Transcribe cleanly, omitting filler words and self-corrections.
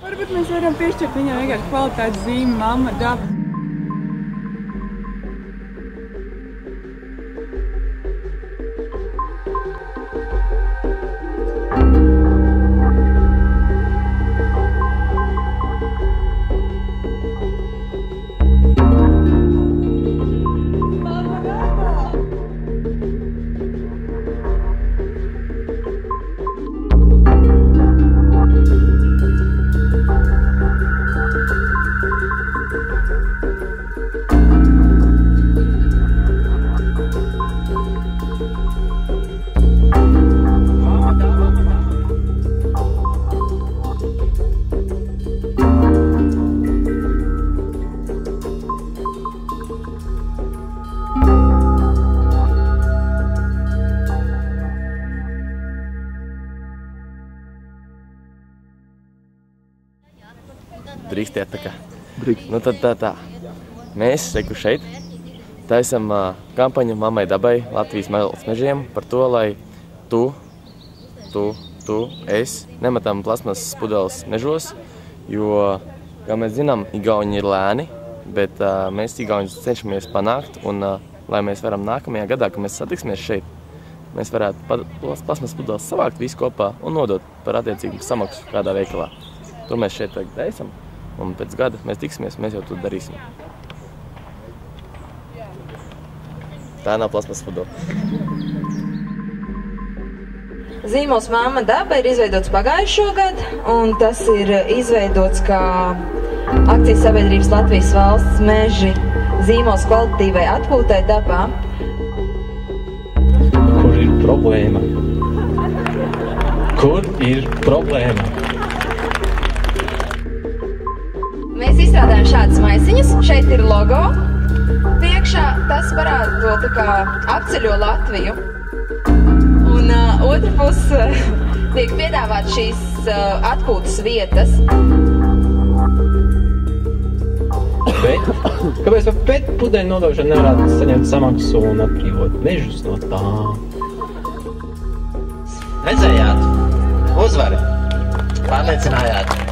Varbūt mēs varam piešķirt viņam vienkārši kvalitātes zīmi Mamma Daba. Drīkstiet tā kā. Nu tad tā. Mēs šeit taisam kampaņu Mammai Dabai Latvijas medus mežiem par to, lai es nemetam plasmasas pudeles mežos, jo, kā mēs zinām, igauņi ir lēni, bet mēs igauņus cenšamies panākt, un lai mēs varam nākamajā gadā, kad mēs satiksimies šeit, mēs varētu plasmasas pudeles savākt visu kopā un nodot par attiecīgu samaksu kādā veikalā. To mēs šeit tagad taisam. Un pēc gada mēs tiksimies, mēs jau to darīsim. Tā nav plasmasas pudele. Zīmols Mamma Daba ir izveidots pagājušo gadu, un tas ir izveidots kā akcijas sabiedrības Latvijas valsts meži zīmols kvalitatīvai atpūtai dabā. Kur ir problēma? Kur ir problēma? Mēs izstrādājam šādas maisiņas, šeit ir logo. Priekšā tas parāda to tā kā apceļo Latviju. Un otra puse tiek piedāvāt šīs atpūtas vietas. Bet, kāpēc par pēc pudeļu nodošanu nevarētu saņemt samaksu un atbrīvot mežus no tā? Redzējāt? Uzvari! Pārliecinājāt!